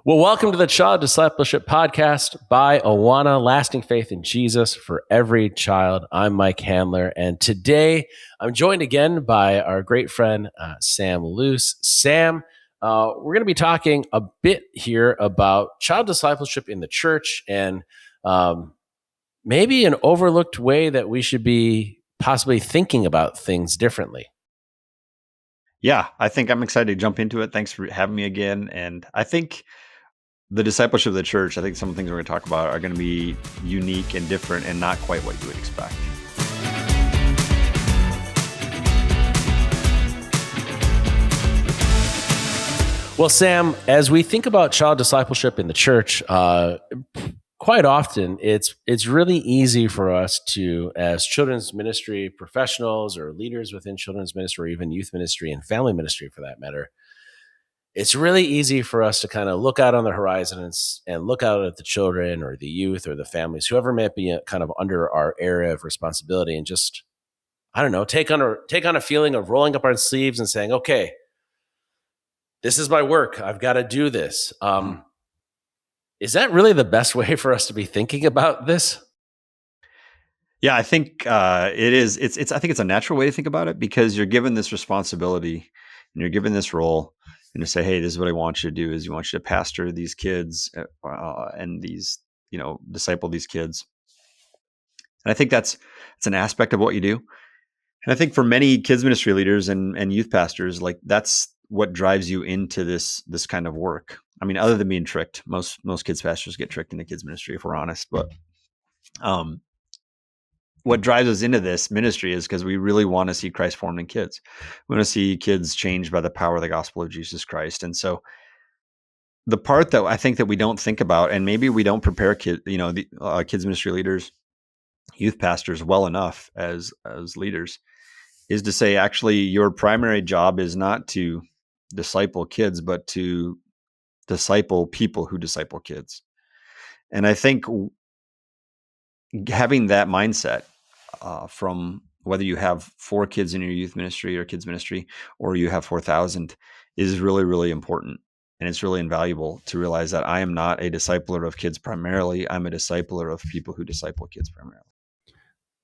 Well, welcome to the Child Discipleship Podcast by Awana, Lasting Faith in Jesus for Every Child. I'm Mike Handler, and today I'm joined again by our great friend, Sam Luce. Sam, we're going to be talking a bit here about child discipleship in the church and maybe an overlooked way that we should be possibly thinking about things differently. Yeah, I think I'm excited to jump into it. Thanks for having me again. And I think the discipleship of the church, I think some of the things we're going to talk about are going to be unique and different and not quite what you would expect. Well, Sam, as we think about child discipleship in the church, quite often it's really easy for us to, as children's ministry professionals or leaders within children's ministry or even youth ministry and family ministry for that matter, it's really easy for us to kind of look out on the horizon and look out at the children or the youth or the families, whoever may be kind of under our area of responsibility, and just, I don't know, take on a feeling of rolling up our sleeves and saying, okay, this is my work. I've got to do this. Is that really the best way for us to be thinking about this? Yeah, I think it is. I think it's a natural way to think about it because you're given this responsibility and you're given this role, and to say, hey, this is what I want you to do: is you want you to pastor these kids and disciple these kids. And I think it's an aspect of what you do. And I think for many kids ministry leaders and youth pastors, like that's what drives you into this kind of work. I mean, other than being tricked, most kids pastors get tricked into kids ministry, if we're honest. But what drives us into this ministry is because we really want to see Christ formed in kids. We want to see kids changed by the power of the gospel of Jesus Christ. And so the part that I think that we don't think about, and maybe we don't prepare kids ministry leaders, youth pastors well enough as leaders, is to say, actually, your primary job is not to disciple kids, but to disciple people who disciple kids. And I think having that mindset from whether you have 4 kids in your youth ministry or kids ministry, or you have 4,000, is really, really important. And it's really invaluable to realize that I am not a discipler of kids primarily. I'm a discipler of people who disciple kids primarily.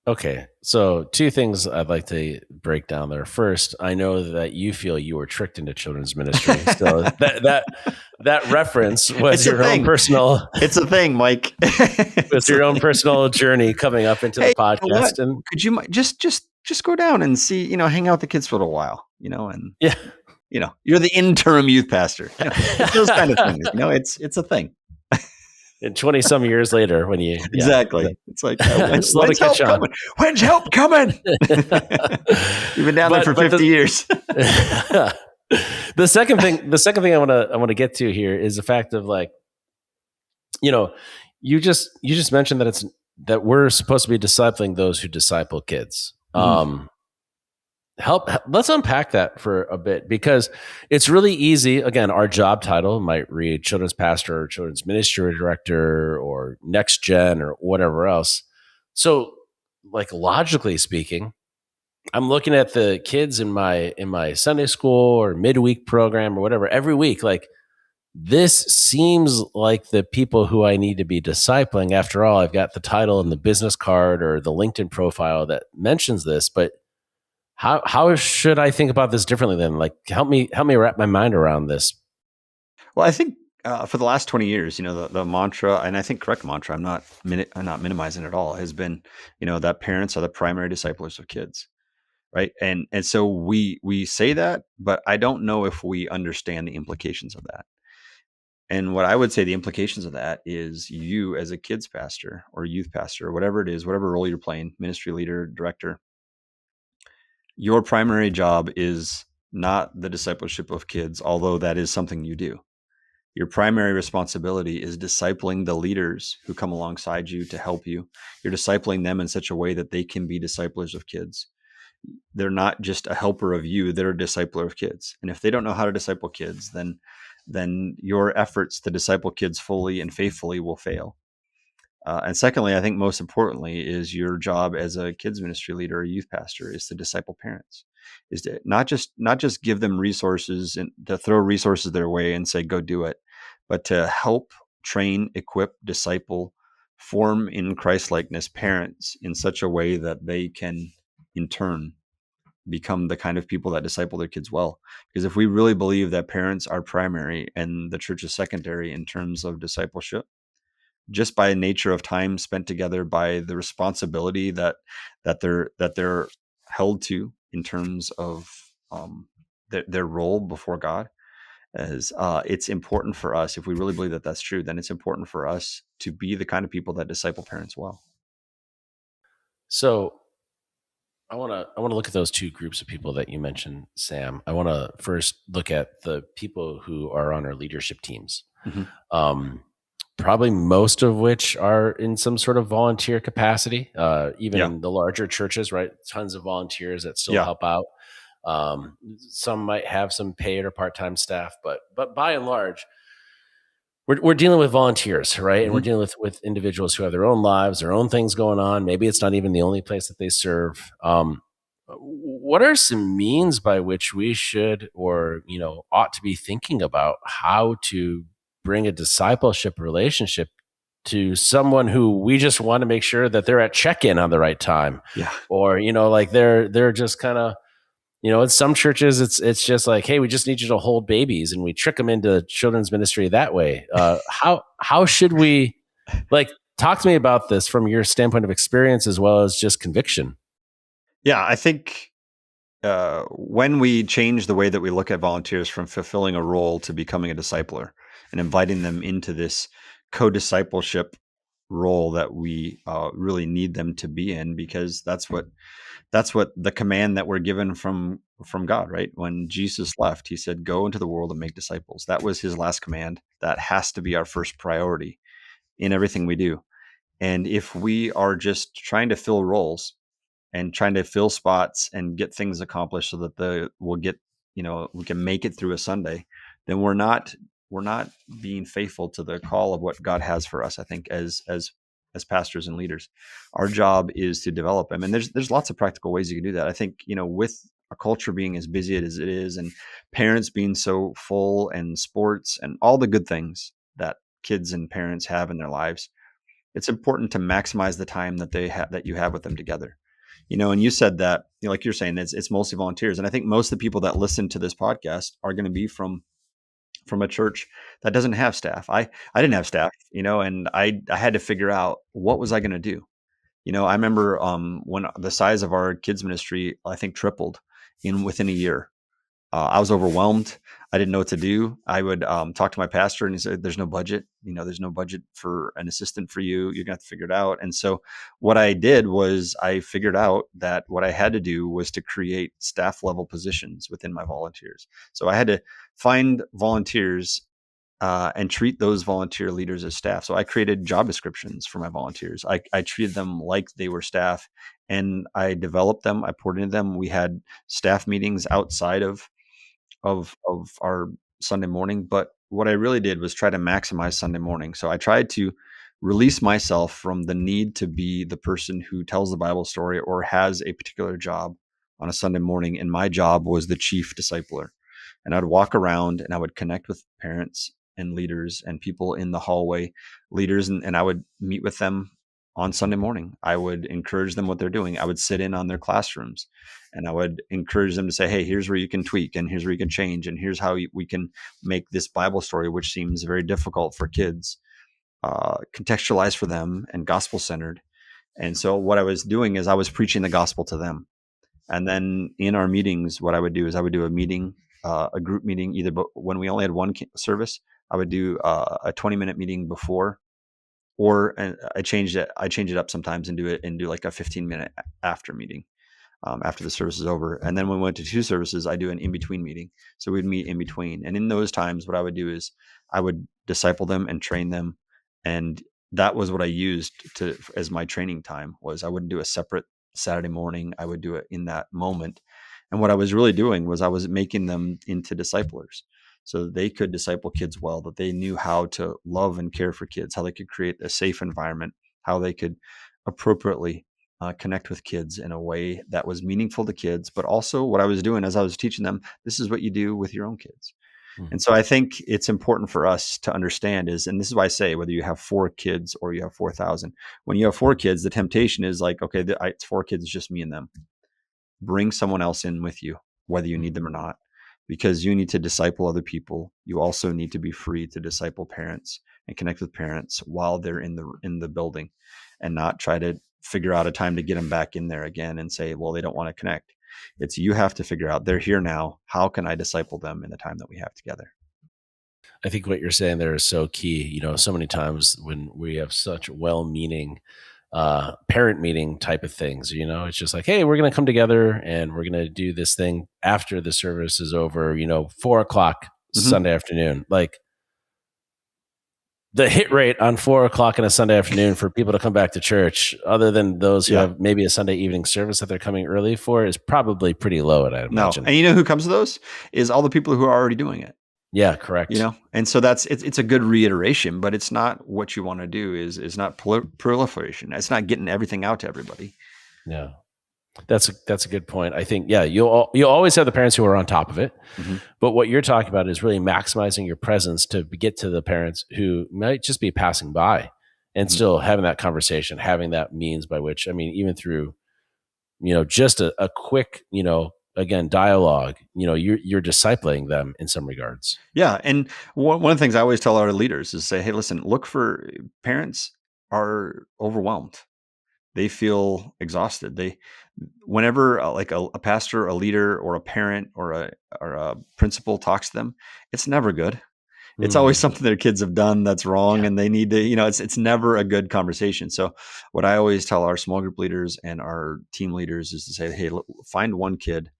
Okay, so 2 things I'd like to break down there. First, I know that you feel you were tricked into children's ministry, so that reference was your own personal. It's a thing, Mike. It's your own personal journey coming up into the podcast. You know, and could you just go down and see, hang out with the kids for a little while, and yeah, you're the interim youth pastor. Those kind of things. It's a thing. And 20 some years later, when you exactly, it's like when's help coming? When's help coming? You've been down there for 50 years. The second thing I want to get to here is the fact of, like, you just mentioned that we're supposed to be discipling those who disciple kids. Mm-hmm. Let's unpack that for a bit, because it's really easy. Again, our job title might read children's pastor or children's ministry director or next gen or whatever else. So, like, logically speaking, I'm looking at the kids in my Sunday school or midweek program or whatever every week. Like, this seems like the people who I need to be discipling. After all, I've got the title and the business card or the LinkedIn profile that mentions this, but how should I think about this differently then? Like, help me wrap my mind around this. Well, I think for the last 20 years, the mantra, and I think correct mantra, I'm not minimizing it at all, has been, that parents are the primary disciplers of kids, right? And so we say that, but I don't know if we understand the implications of that. And what I would say the implications of that is, you as a kids pastor or youth pastor or whatever it is, whatever role you're playing, ministry leader, director, your primary job is not the discipleship of kids, although that is something you do. Your primary responsibility is discipling the leaders who come alongside you to help you. You're discipling them in such a way that they can be disciplers of kids. They're not just a helper of you, they're a discipler of kids. And if they don't know how to disciple kids, then your efforts to disciple kids fully and faithfully will fail. And secondly, I think most importantly, is your job as a kids ministry leader or youth pastor is to disciple parents, is to not just give them resources and to throw resources their way and say, go do it, but to help train, equip, disciple, form in Christ-likeness parents in such a way that they can, in turn, become the kind of people that disciple their kids well. Because if we really believe that parents are primary and the church is secondary in terms of discipleship, just by nature of time spent together, by the responsibility that they're held to in terms of their role before God, as it's important for us. If we really believe that that's true, then it's important for us to be the kind of people that disciple parents well. So I want to look at those two groups of people that you mentioned, Sam. I want to first look at the people who are on our leadership teams. Mm-hmm. Um, Probably most of which are in some sort of volunteer capacity, even Yeah, in the larger churches, right? Tons of volunteers that still yeah, help out. Some might have some paid or part-time staff, but by and large, we're dealing with volunteers, right? And we're mm-hmm. dealing with individuals who have their own lives, their own things going on. Maybe it's not even the only place that they serve. What are some means by which we should, or ought to be thinking about how to bring a discipleship relationship to someone who we just want to make sure that they're at check-in on the right time, Yeah. or like they're just kind of, in some churches, it's just like, hey, we just need you to hold babies, and we trick them into children's ministry that way. How should we, like, talk to me about this from your standpoint of experience as well as just conviction? Yeah, I think when we change the way that we look at volunteers from fulfilling a role to becoming a discipler and inviting them into this co-discipleship role that we really need them to be in, because that's what the command that we're given from God, right? When Jesus left, he said, "Go into the world and make disciples." That was his last command. That has to be our first priority in everything we do. And if we are just trying to fill roles and trying to fill spots and get things accomplished so that we'll get, we can make it through a Sunday, then we're not being faithful to the call of what God has for us. I think as pastors and leaders, our job is to develop them, and there's lots of practical ways you can do that. I think, with a culture being as busy as it is, and parents being so full, and sports and all the good things that kids and parents have in their lives, it's important to maximize the time that you have with them together. And you said that, like you're saying, it's mostly volunteers. And I think most of the people that listen to this podcast are going to be from a church that doesn't have staff. I didn't have staff, and I had to figure out what was I going to do. I remember when the size of our kids ministry, I think, tripled in within a year. I was overwhelmed. I didn't know what to do. I would talk to my pastor, and he said, "There's no budget. There's no budget for an assistant for you. You're gonna have to figure it out." And so, what I did was I figured out that what I had to do was to create staff level positions within my volunteers. So I had to find volunteers and treat those volunteer leaders as staff. So I created job descriptions for my volunteers. I treated them like they were staff, and I developed them. I poured into them. We had staff meetings outside of our Sunday morning. But what I really did was try to maximize Sunday morning. So I tried to release myself from the need to be the person who tells the Bible story or has a particular job on a Sunday morning. And my job was the chief discipler. And I'd walk around and I would connect with parents and leaders and people in the hallway, leaders, and I would meet with them on Sunday morning. I would encourage them what they're doing. I would sit in on their classrooms, and I would encourage them to say, "Hey, here's where you can tweak, and here's where you can change, and here's how we can make this Bible story, which seems very difficult for kids, contextualized for them and gospel centered." And so what I was doing is I was preaching the gospel to them. And then in our meetings, what I would do is I would do a meeting, a group meeting, either when we only had one service, I would do a 20-minute meeting before, or I changed it. I change it up sometimes and do like a 15-minute after meeting, after the service is over. And then when we went to two services, I do an in-between meeting. So we'd meet in between. And in those times, what I would do is I would disciple them and train them. And that was what I used as my training time. Was I wouldn't do a separate Saturday morning. I would do it in that moment. And what I was really doing was I was making them into disciplers, so that they could disciple kids well, that they knew how to love and care for kids, how they could create a safe environment, how they could appropriately connect with kids in a way that was meaningful to kids. But also, what I was doing as I was teaching them, this is what you do with your own kids. Mm. And so I think it's important for us to understand is, and this is why I say, whether you have 4 kids or you have 4,000, when you have 4 kids, the temptation is like, okay, it's 4 kids, it's just me and them. Bring someone else in with you, whether you need them or not, because you need to disciple other people. You also need to be free to disciple parents and connect with parents while they're in the building, and not try to figure out a time to get them back in there again and say, well, they don't want to connect. It's, you have to figure out, they're here now. How can I disciple them in the time that we have together? I think what you're saying there is so key. So many times when we have such well-meaning parent meeting type of things, it's just like, hey, we're going to come together and we're going to do this thing after the service is over, 4 o'clock Mm-hmm. Sunday afternoon. Like, the hit rate on 4 o'clock on a Sunday afternoon for people to come back to church, other than those who Yeah. have maybe a Sunday evening service that they're coming early for, is probably pretty low, I'd No. imagine. And you know who comes to those is all the people who are already doing it. Yeah, correct. And so it's a good reiteration, but it's not what you want to do. Is not proliferation. It's not getting everything out to everybody. Yeah. That's a good point. I think, yeah, you'll always have the parents who are on top of it, Mm-hmm. but what you're talking about is really maximizing your presence to get to the parents who might just be passing by, and Mm-hmm. still having that conversation, having that means by which, even through, just a quick, again, dialogue, you're discipling them in some regards. Yeah, and one of the things I always tell our leaders is say, hey, listen, look for parents are overwhelmed. They feel exhausted. Whenever like a pastor, a leader, or a parent, or a principal talks to them, it's never good. It's always Mm. something their kids have done that's wrong, Yeah. and they need to, it's never a good conversation. So what I always tell our small group leaders and our team leaders is to say, hey, find one kid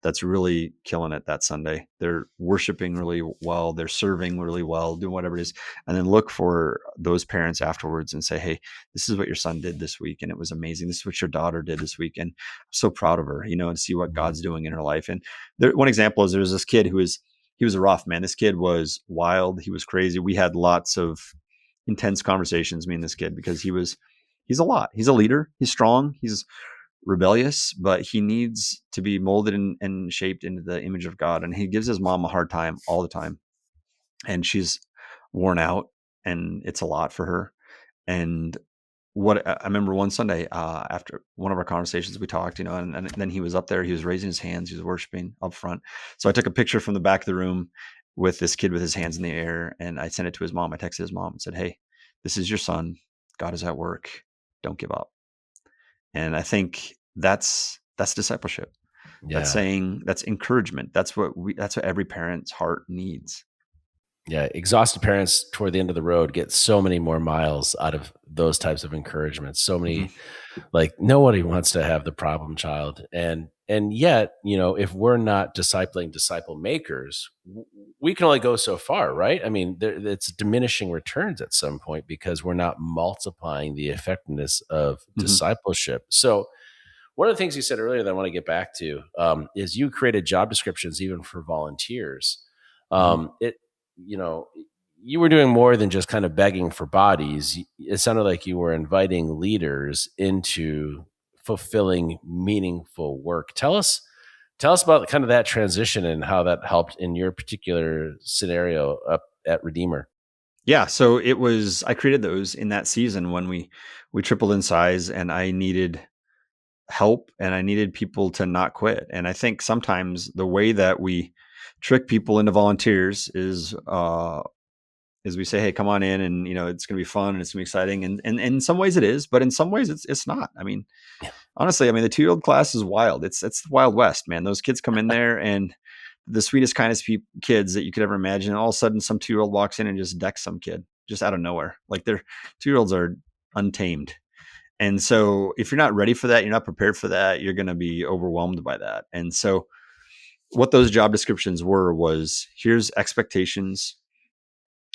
that's really killing it that Sunday. They're worshiping really well, they're serving really well, doing whatever it is. And then look for those parents afterwards and say, hey, this is what your son did this week, and it was amazing. This is what your daughter did this week. And I'm so proud of her, and see what Mhm. God's doing in her life. And one example is there was this kid he was a rough man. This kid was wild. He was crazy. We had lots of intense conversations, me and this kid, because he's a lot. He's a leader. He's strong. He's rebellious, but he needs to be molded and shaped into the image of God. And he gives his mom a hard time all the time. And she's worn out, and it's a lot for her. And what I remember one Sunday, after one of our conversations, we talked, and then he was up there, he was raising his hands, he was worshiping up front. So I took a picture from the back of the room with this kid with his hands in the air, and I sent it to his mom. I texted his mom and said, hey, this is your son. God is at work. Don't give up. And I think that's discipleship. That's Yeah. saying, that's encouragement. That's what every parent's heart needs. Yeah. Exhausted parents toward the end of the road get so many more miles out of those types of encouragements. So Mm-hmm. many, like, nobody wants to have the problem child. And yet, if we're not discipling disciple makers, we can only go so far, right? It's diminishing returns at some point because we're not multiplying the effectiveness of Mm-hmm. discipleship. So, one of the things you said earlier that I want to get back to is you created job descriptions even for volunteers. Mm-hmm. It, you know, you were doing more than just kind of begging for bodies. It sounded like you were inviting leaders into fulfilling meaningful work. Tell us about kind of that transition and how that helped in your particular scenario up at Redeemer. Yeah. So I created those in that season when we tripled in size, and I needed help, and I needed people to not quit. And I think sometimes the way that we trick people into volunteers is we say, hey, come on in, and it's going to be fun and it's going to be exciting. And in some ways it is, but in some ways it's not. Yeah. Honestly, the 2-year-old class is wild. It's the Wild West, man. Those kids come in there, and the sweetest, kindest kids that you could ever imagine. And all of a sudden, some 2-year-old walks in and just decks some kid just out of nowhere. Like, they're 2-year-olds are untamed. And so if you're not ready for that, you're not prepared for that, you're going to be overwhelmed by that. And so what those job descriptions was, here's expectations,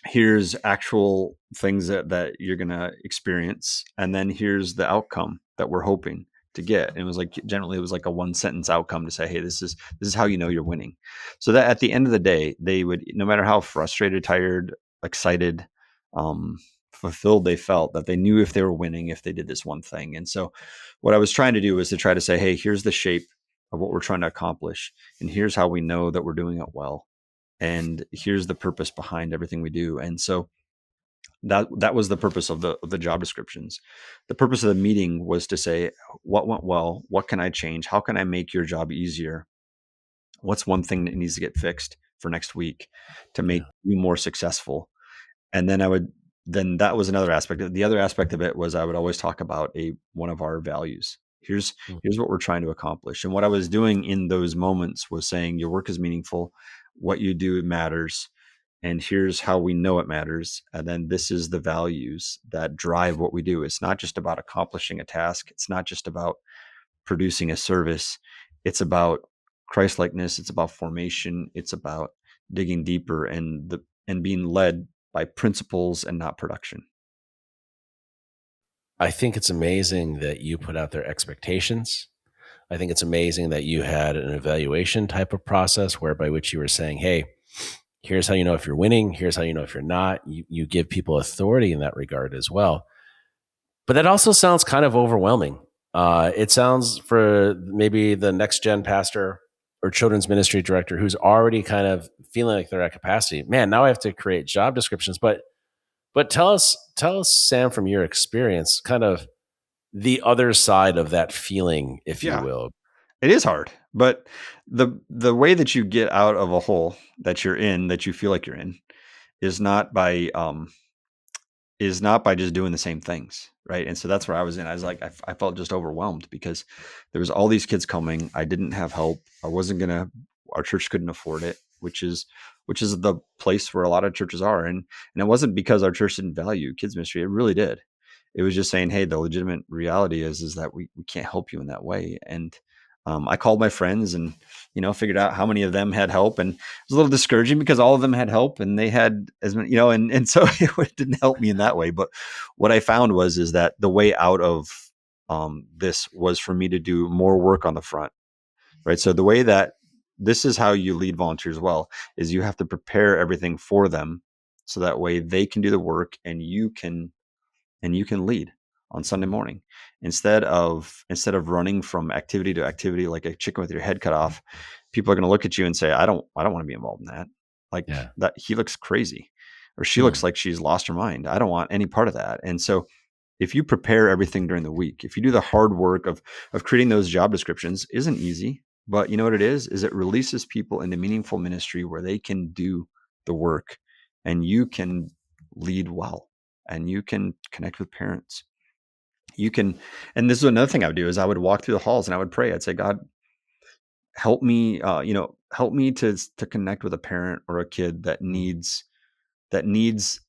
here's actual things that you're going to experience, and then here's the outcome that we're hoping to get. And it was like, generally it was like a 1-sentence outcome to say, hey, this is how you're winning. So that at the end of the day, they would, no matter how frustrated, tired, excited, fulfilled they felt, that they knew if they were winning if they did this one thing. And so what I was trying to do was to try to say, hey, here's the shape of what we're trying to accomplish, and here's how we know that we're doing it well. and here's the purpose behind everything we do. And so that was the purpose of the job descriptions. The purpose of the meeting was to say, what went well, what can I change, how can I make your job easier, what's one thing that needs to get fixed for next week to make Yeah. you more successful. And then that was another aspect. The other aspect of it was I would always talk about one of our values. Mm. Here's what we're trying to accomplish. And what I was doing in those moments was saying your work is meaningful, what you do matters, and here's how we know it matters. And then this is the values that drive what we do. It's not just about accomplishing a task. It's not just about producing a service. It's about Christ-likeness. It's about formation. It's about digging deeper and being led by principles and not production. I think it's amazing that you put out their expectations. I think it's amazing that you had an evaluation type of process whereby which you were saying, hey, here's how you know if you're winning. Here's how you know if you're not. You give people authority in that regard as well. But that also sounds kind of overwhelming. It sounds for maybe the next gen pastor or children's ministry director who's already kind of feeling like they're at capacity. Man, now I have to create job descriptions. But tell us, Sam, from your experience, kind of the other side of that feeling, if you Yeah, will. it is hard, but the way that you get out of a hole that you're in, that you feel like you're in, is not by just doing the same things, right? And so that's where I was in. I was like, I felt just overwhelmed because there was all these kids coming. I didn't have help. I wasn't gonna. Our church couldn't afford it, which is the place where a lot of churches are. And it wasn't because our church didn't value kids ministry. It really did. It was just saying, hey, the legitimate reality is that we can't help you in that way. And I called my friends and figured out how many of them had help, and it was a little discouraging because all of them had help and they had as many, and so it didn't help me in that way. But what I found is that the way out of this was for me to do more work on the front, right? So the way that this is how you lead volunteers well is you have to prepare everything for them so that way they can do the work and you can lead on Sunday morning instead of running from activity to activity like a chicken with your head cut off. People are going to look at you and say, I don't want to be involved in that. Like Yeah. that, he looks crazy or she Hmm. looks like she's lost her mind. I don't want any part of that. And so if you prepare everything during the week, if you do the hard work of creating those job descriptions, isn't easy, but you know what it is it releases people into meaningful ministry where they can do the work and you can lead well and you can connect with parents. You can, and this is another thing I would do is I would walk through the halls and I would pray. I'd say, God, help me, help me to connect with a parent or a kid that needs that needs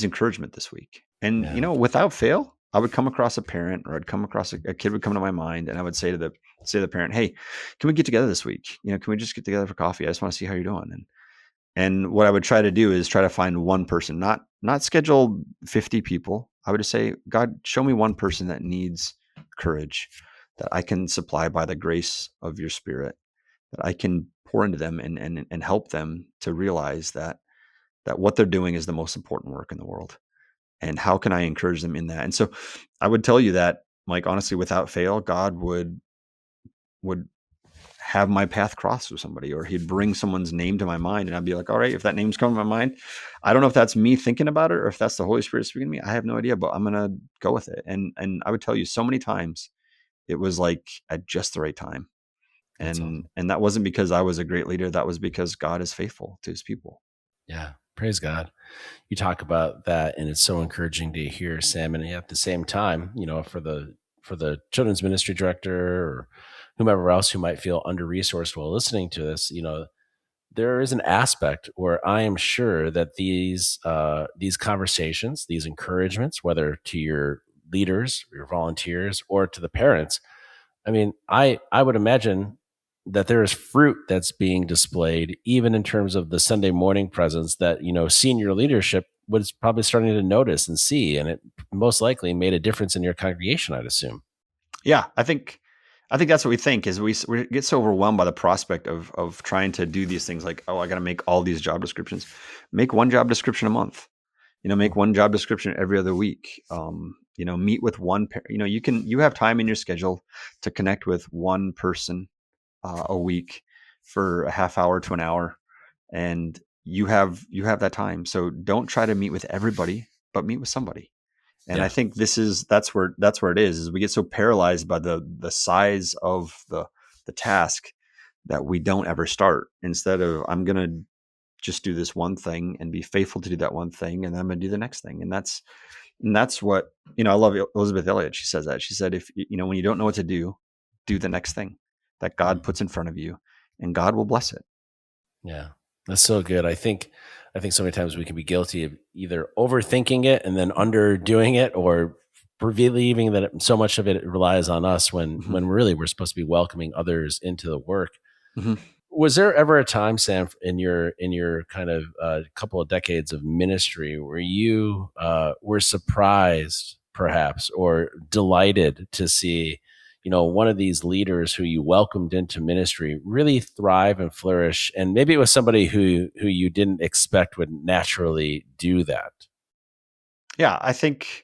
encouragement this week. And Yeah. without fail, I would come across a parent or I'd come across a kid would come to my mind, and I would say to the parent, hey, can we get together this week? Can we just get together for coffee? I just want to see how you're doing. And what I would try to do is try to find one person, not schedule 50 people. I would just say, God, show me one person that needs courage that I can supply by the grace of your spirit, that I can pour into them and help them to realize that what they're doing is the most important work in the world. And how can I encourage them in that? And so I would tell you that, like, honestly, without fail, God would have my path crossed with somebody, or he'd bring someone's name to my mind. And I'd be like, all right, if that name's coming to my mind, I don't know if that's me thinking about it or if that's the Holy Spirit speaking to me. I have no idea, but I'm going to go with it. And I would tell you so many times it was like at just the right time. That's And that wasn't because I was a great leader. That was because God is faithful to his people. Yeah. Praise God. You talk about that, and it's so encouraging to hear, Sam. And at the same time, for the children's ministry director or whomever else who might feel under resourced while listening to this, there is an aspect where I am sure that these conversations, these encouragements, whether to your leaders, your volunteers, or to the parents, I mean, I would imagine that there is fruit that's being displayed, even in terms of the Sunday morning presence that senior leadership was probably starting to notice and see, and it most likely made a difference in your congregation, I'd assume. Yeah, I think that's what we think is we get so overwhelmed by the prospect of trying to do these things like, oh, I got to make all these job descriptions. Make one job description a month. Make one job description every other week. Meet with one. You have time in your schedule to connect with one person a week for a half hour to an hour. and you have that time. So don't try to meet with everybody, but meet with somebody. And I Yeah. think that's where it is we get so paralyzed by the size of the task that we don't ever start. Instead of, I'm going to just do this one thing and be faithful to do that one thing, and then I'm going to do the next thing. And that's what, I love Elizabeth Elliot. She says that. She said, if when you don't know what to do the next thing that God Mhm. puts in front of you, and God will bless it. Yeah. That's so good. I think so many times we can be guilty of either overthinking it and then underdoing it, or believing that so much of it relies on us when Hmm. when really we're supposed to be welcoming others into the work. Hmm. Was there ever a time, Sam, in your kind of couple of decades of ministry where you were surprised, perhaps, or delighted to see, one of these leaders who you welcomed into ministry really thrive and flourish, and maybe it was somebody who you didn't expect would naturally do that? Yeah, I think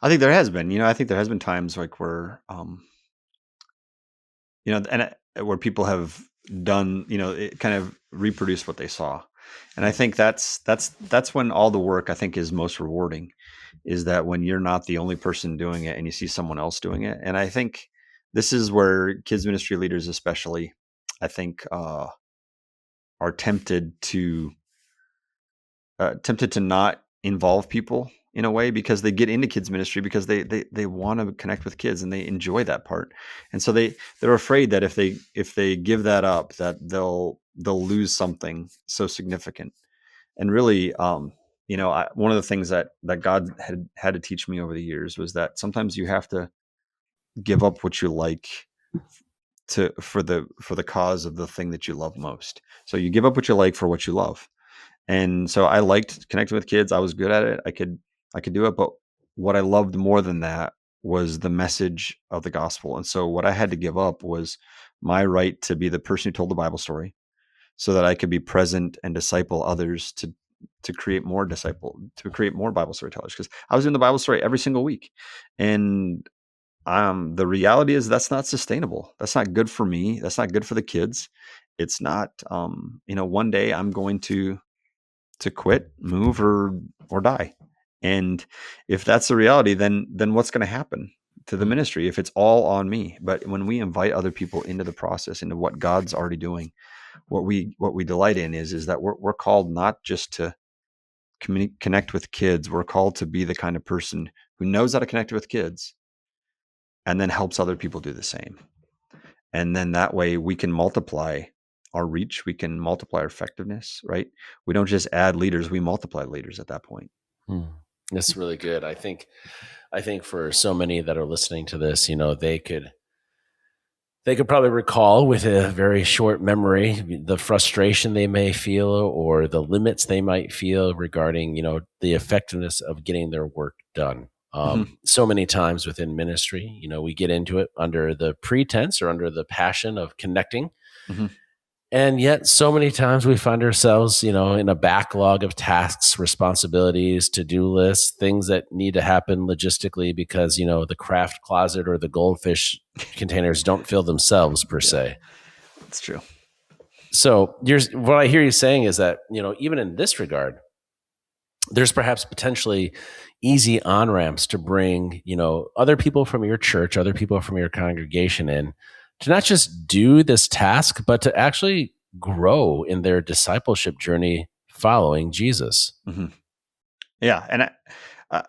there has been. I think there has been times like where where people have done, it kind of reproduced what they saw. And I think that's when all the work, I think, is most rewarding, is that when you're not the only person doing it and you see someone else doing it. And I think this is where kids ministry leaders, especially, I think, are tempted to not involve people in a way, because they get into kids ministry because they want to connect with kids and they enjoy that part. And so they're afraid that if they give that up, that they'll lose something so significant. And really, one of the things that God had to teach me over the years was that sometimes you have to give up what you like for the cause of the thing that you love most. So you give up what you like for what you love. And so I liked connecting with kids. I was good at it. I could do it. But what I loved more than that was the message of the gospel. And so what I had to give up was my right to be the person who told the Bible story, so that I could be present and disciple others to create more Bible storytellers. Because I was doing the Bible story every single week. And the reality is that's not sustainable. That's not good for me. That's not good for the kids. It's not, one day I'm going to quit, move, or die. And if that's the reality, then what's going to happen to the Hmm. ministry if it's all on me? But when we invite other people into the process, into what God's already doing, what we delight in is that we're called not just to connect with kids. We're called to be the kind of person who knows how to connect with kids and then helps other people do the same. And then that way we can multiply our reach, we can multiply our effectiveness, right? We don't just add leaders, we multiply leaders at that point. Hmm. That's really good. I think for so many that are listening to this, they could probably recall with a very short memory the frustration they may feel or the limits they might feel regarding, the effectiveness of getting their work done. Hmm. So many times within ministry, we get into it under the pretense or under the passion of connecting. Hmm. And yet, so many times we find ourselves, in a backlog of tasks, responsibilities, to do lists, things that need to happen logistically because, the craft closet or the goldfish containers don't fill themselves per Yeah, se. that's true. So, what I hear you saying is that, even in this regard, there's perhaps potentially easy on ramps to bring, other people from your church, other people from your congregation in to not just do this task, but to actually grow in their discipleship journey following Jesus. Hmm. Yeah, and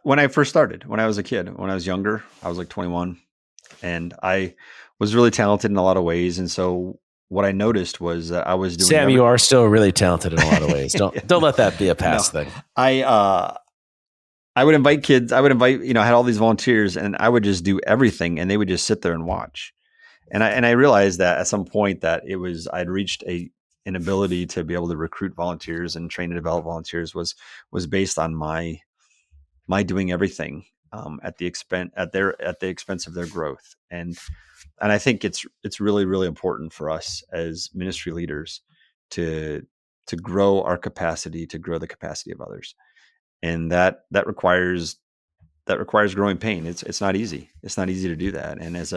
when I first started, when I was a kid, when I was younger, I was like 21, and I was really talented in a lot of ways. And so what I noticed was that I was doing Sam, every. you are still really talented in a lot of ways. Don't let that be a No, past thing. I would invite kids. I would invite, I had all these volunteers, and I would just do everything, and they would just sit there and watch. And I realized that at some point that I'd reached an ability to be able to recruit volunteers and train and develop volunteers was based on my doing everything, at the expense of their growth. And I think it's really, really important for us as ministry leaders to grow our capacity, to grow the capacity of others. And that requires growing pain. It's not easy. It's not easy to do that. And as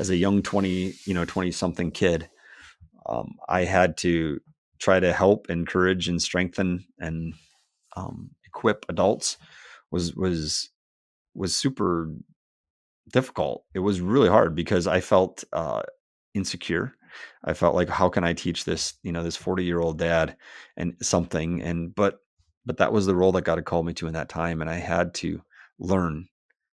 a young 20 something kid, I had to try to help, encourage, and strengthen and equip adults was super difficult. It was really hard because I felt insecure. I felt like, how can I teach this, this 40-year-old dad and something? But that was the role that God had called me to in that time. And I had to learn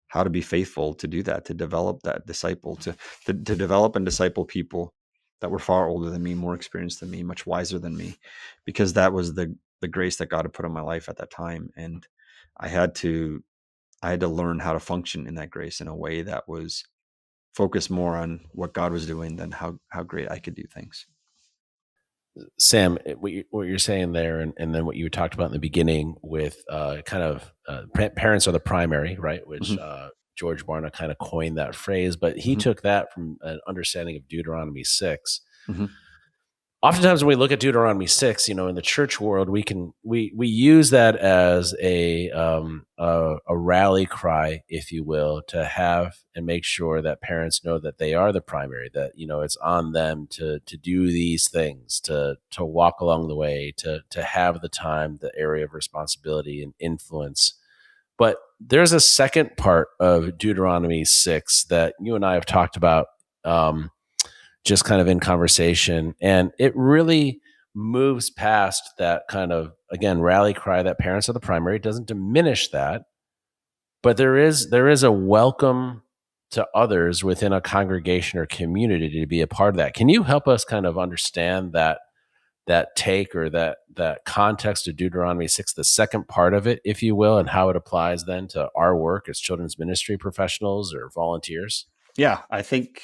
how to be faithful to do that, to develop that disciple, to develop and disciple people that were far older than me, more experienced than me, much wiser than me, because that was the grace that God had put in my life at that time. And I had to I had to learn how to function in that grace in a way that was focused more on what God was doing than how great I could do things. Sam, what you're saying there, and then what you talked about in the beginning with parents are the primary, right? Which Hmm. George Barna kind of coined that phrase, but he Hmm. took that from an understanding of Deuteronomy 6. Hmm. Oftentimes when we look at Deuteronomy 6, in the church world, we use that as a rally cry, if you will, to have and make sure that parents know that they are the primary, that it's on them to do these things, to walk along the way, to have the time, the area of responsibility and influence. But there's a second part of Deuteronomy 6 that you and I have talked about, just kind of in conversation. And it really moves past that kind of, again, rally cry that parents are the primary. It doesn't diminish that, but there is a welcome to others within a congregation or community to be a part of that. Can you help us kind of understand that take, or that context of Deuteronomy 6, the second part of it, if you will, and how it applies then to our work as children's ministry professionals or volunteers? Yeah, I think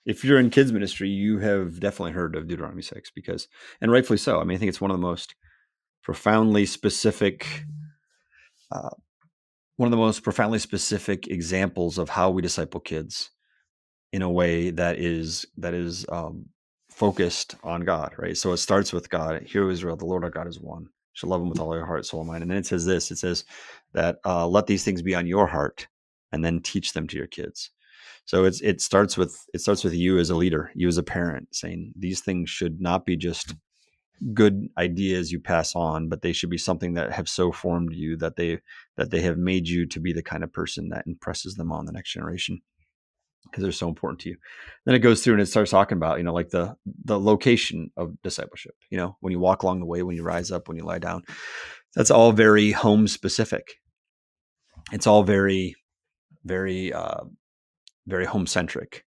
if you're in kids ministry, you have definitely heard of Deuteronomy 6 because, and rightfully so. I mean, I think it's one of the most profoundly specific, uh, examples of how we disciple kids in a way that is focused on God, right? So it starts with God. Hear, O Israel, the Lord our God is one. You shall love him with all your heart, soul, and mind. And then it says this. It says that let these things be on your heart, and then teach them to your kids. So it starts with you as a leader, you as a parent, saying these things should not be just good ideas you pass on, but they should be something that have so formed you that they have made you to be the kind of person that impresses them on the next generation, because they're so important to you. Then it goes through and it starts talking about, like the location of discipleship. When you walk along the way, when you rise up, when you lie down, that's all very home specific. It's all very, very, very home centric.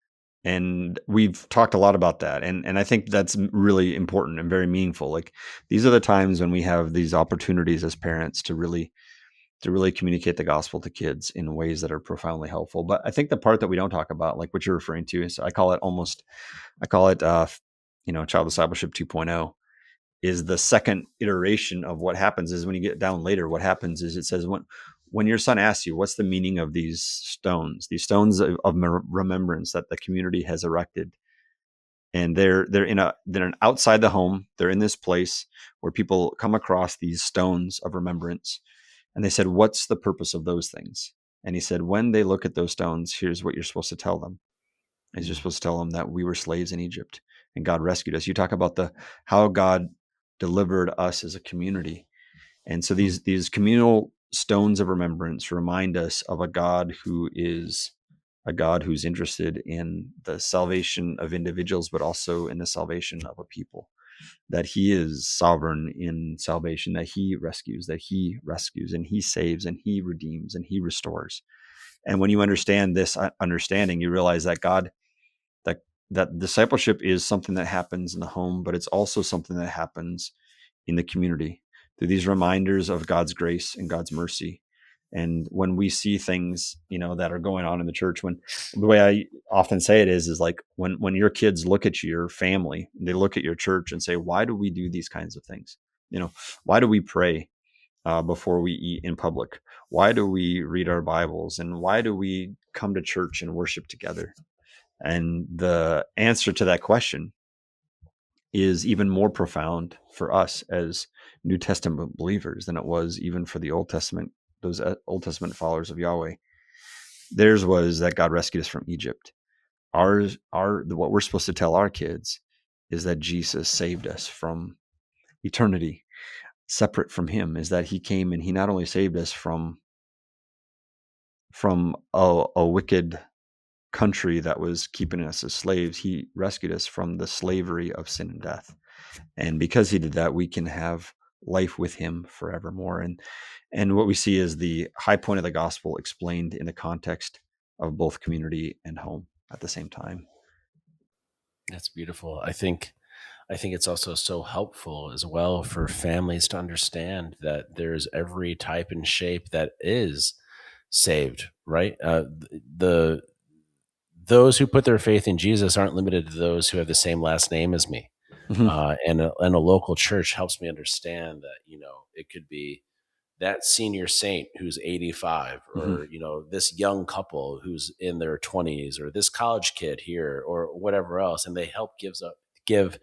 And we've talked a lot about that. And I think that's really important and very meaningful. Like, these are the times when we have these opportunities as parents to really communicate the gospel to kids in ways that are profoundly helpful. But I think the part that we don't talk about, like what you're referring to, is I call it child discipleship 2.0, is the second iteration of what happens. Is when you get down later, what happens is it says, when your son asks you, what's the meaning of these stones of remembrance that the community has erected, and they're outside the home, they're in this place where people come across these stones of remembrance, and they said, what's the purpose of those things? And he said, when they look at those stones, here's what you're supposed to tell them. Is you're supposed to tell them that we were slaves in Egypt and God rescued us. You talk about how God delivered us as a community. And so these communal stones of remembrance remind us of a God who's interested in the salvation of individuals, but also in the salvation of a people. That he is sovereign in salvation, that he rescues, and he saves, and he redeems, and he restores. And when you understand this understanding, you realize that that that discipleship is something that happens in the home, but it's also something that happens in the community through these reminders of God's grace and God's mercy. And when we see things, that are going on in the church, when the way I often say it is like when your kids look at your family, they look at your church and say, why do we do these kinds of things? Why do we pray before we eat in public? Why do we read our Bibles? And why do we come to church and worship together? And the answer to that question is even more profound for us as New Testament believers than it was even for the Old Testament, those Old Testament followers of Yahweh. Theirs was that God rescued us from Egypt. What we're supposed to tell our kids is that Jesus saved us from eternity separate from him, is that he came and he not only saved us from a wicked country that was keeping us as slaves, he rescued us from the slavery of sin and death. And because he did that, we can have life with him forevermore. And what we see is the high point of the gospel explained in the context of both community and home at the same time. That's beautiful. I think it's also so helpful as well for families to understand that there's every type and shape that is saved, right? The those who put their faith in Jesus aren't limited to those who have the same last name as me. Mhm, And a local church helps me understand that it could be that senior saint who's 85, mhm, or this young couple who's in their 20s, or this college kid here, or whatever else, and they help give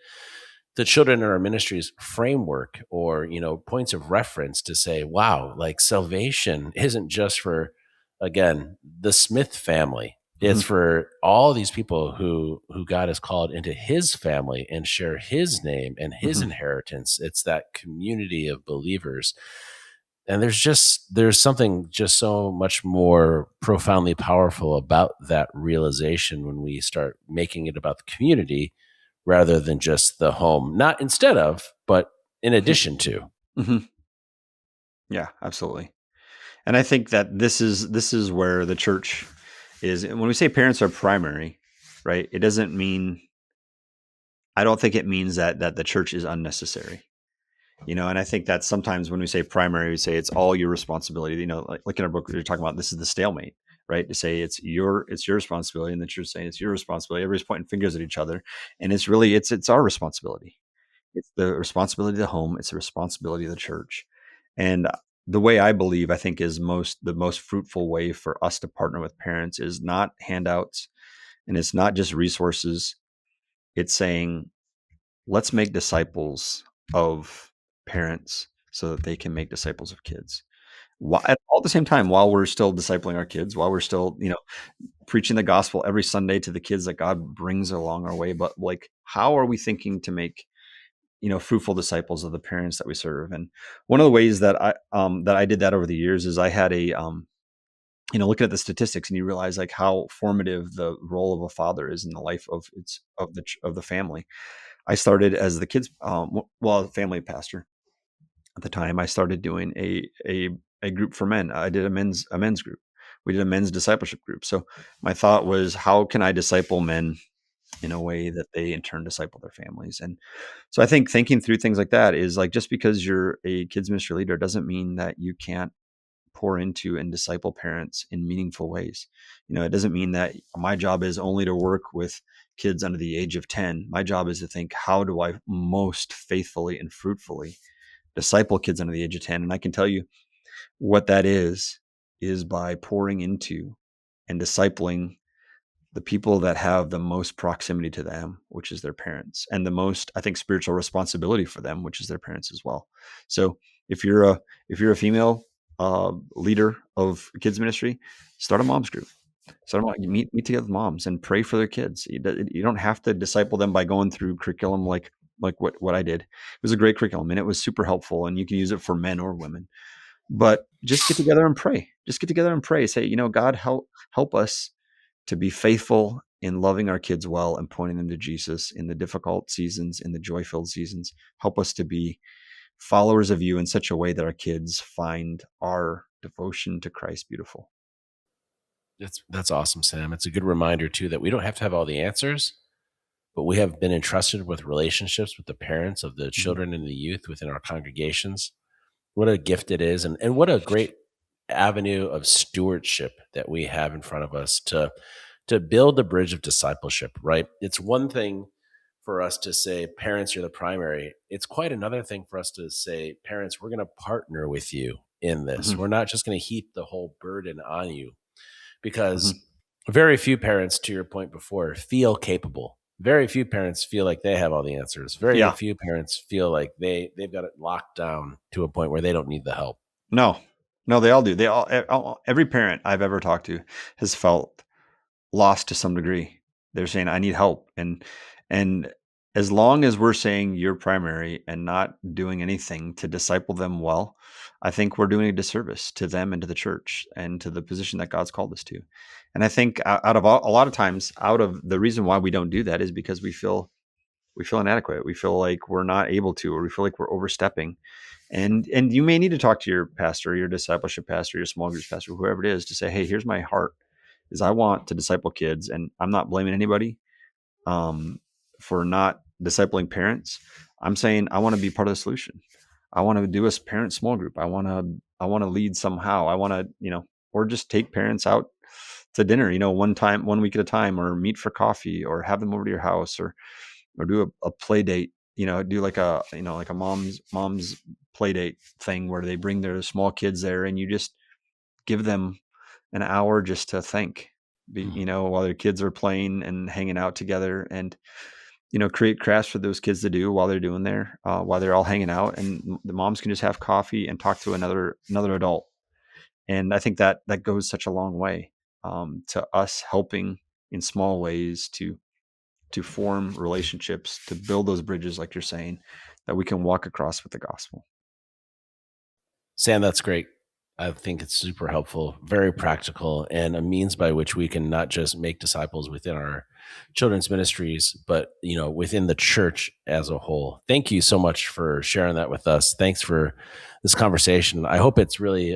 the children in our ministries framework, or points of reference to say, wow, like salvation isn't just for, again, the Smith family. It's mhm, for all these people who God has called into his family and share his name and his mhm, inheritance. It's that community of believers. And there's something just so much more profoundly powerful about that realization when we start making it about the community rather than just the home. Not instead of, but in mhm, addition to. mhm. Yeah, absolutely. And I think that this is where the church is. And when we say parents are primary, right? It doesn't mean, I don't think it means that the church is unnecessary. And I think that sometimes when we say primary, we say it's all your responsibility. Like in our book, we're talking about this is the stalemate, right? To say it's your responsibility, and the church saying it's your responsibility. Everybody's pointing fingers at each other, and it's our responsibility. It's the responsibility of the home. It's the responsibility of the church. And the way I think is the most fruitful way for us to partner with parents is not handouts, and it's not just resources. It's saying, let's make disciples of parents so that they can make disciples of kids. At all the same time, while we're still discipling our kids, while we're still, preaching the gospel every Sunday to the kids that God brings along our way. But like, how are we thinking to make, fruitful disciples of the parents that we serve? And one of the ways that I did that over the years is I had looking at the statistics, and you realize like how formative the role of a father is in the life of the family. I started as the kids, family pastor at the time. I started doing a group for men. I did a men's group. We did a men's discipleship group. So my thought was, how can I disciple men in a way that they in turn disciple their families? And so I think thinking through things like that is like, just because you're a kids ministry leader doesn't mean that you can't pour into and disciple parents in meaningful ways. It doesn't mean that my job is only to work with kids under the age of 10. My job is to think, how do I most faithfully and fruitfully disciple kids under the age of 10? And I can tell you what that is by pouring into and discipling the people that have the most proximity to them, which is their parents, and the most, I think, spiritual responsibility for them, which is their parents as well. So if you're a female leader of kids ministry, start a moms group. Meet together with moms and pray for their kids. You don't have to disciple them by going through curriculum like what I did. It was a great curriculum, and it was super helpful, and you can use it for men or women. But just get together and pray. Just get together and pray. Say, God, help us to be faithful in loving our kids well and pointing them to Jesus in the difficult seasons, in the joy-filled seasons. Help us to be followers of you in such a way that our kids find our devotion to Christ beautiful. That's awesome, Sam. It's a good reminder too that we don't have to have all the answers, but we have been entrusted with relationships with the parents of the Mhm. children and the youth within our congregations. What a gift it is, and what a great avenue of stewardship that we have in front of us to build the bridge of discipleship, right? It's one thing for us to say, parents, you're the primary. It's quite another thing for us to say, parents, we're going to partner with you in this. Mhm. We're not just going to heap the whole burden on you, because Mhm. very few parents, to your point before, feel capable. Very few parents feel like they have all the answers. Very Yeah. few parents feel like they've got it locked down to a point where they don't need the help. No. No, they all do. Every parent I've ever talked to has felt lost to some degree. They're saying, I need help. And as long as we're saying you're primary and not doing anything to disciple them well, I think we're doing a disservice to them and to the church and to the position that God's called us to. And I think out of a lot of times, out of the reason why we don't do that is because we feel inadequate. We feel like we're not able to, or we feel like we're overstepping. And you may need to talk to your pastor, your discipleship pastor, your small groups pastor, whoever it is, to say, hey, here's my heart, is I want to disciple kids, and I'm not blaming anybody um, for not discipling parents. I'm saying I want to be part of the solution. I want to do a parent small group. I want to lead somehow. I want to, or just take parents out to dinner, one week at a time, or meet for coffee, or have them over to your house, or do a play date, do like a mom's play date thing where they bring their small kids there, and you just give them an hour just to think, while their kids are playing and hanging out together, and create crafts for those kids to do while they're doing there, while they're all hanging out, and the moms can just have coffee and talk to another adult. And I think that goes such a long way to us helping in small ways to form relationships, to build those bridges, like you're saying, that we can walk across with the gospel. Sam, that's great. I think it's super helpful, very practical, and a means by which we can not just make disciples within our children's ministries, but within the church as a whole. Thank you so much for sharing that with us. Thanks for this conversation. I hope it's really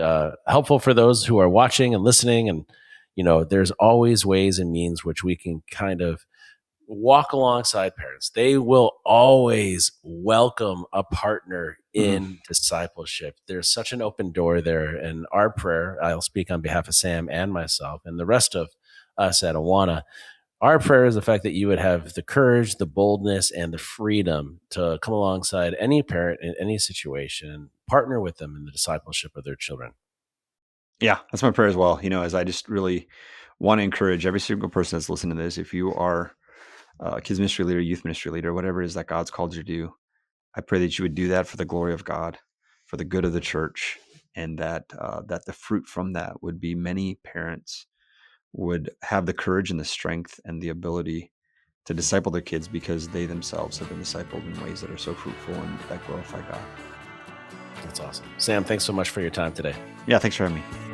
helpful for those who are watching and listening. And there's always ways and means which we can kind of walk alongside parents. They will always welcome a partner in discipleship. There's such an open door there. And our prayer, I'll speak on behalf of Sam and myself and the rest of us at Awana. Our prayer is the fact that you would have the courage, the boldness, and the freedom to come alongside any parent in any situation, partner with them in the discipleship of their children. Yeah, that's my prayer as well. As I just really want to encourage every single person that's listening to this, if you are kids ministry leader, youth ministry leader, whatever it is that God's called you to do, I pray that you would do that for the glory of God, for the good of the church, and that the fruit from that would be many parents would have the courage and the strength and the ability to disciple their kids because they themselves have been discipled in ways that are so fruitful and that glorify God. That's awesome. Sam, thanks so much for your time today. Yeah, thanks for having me.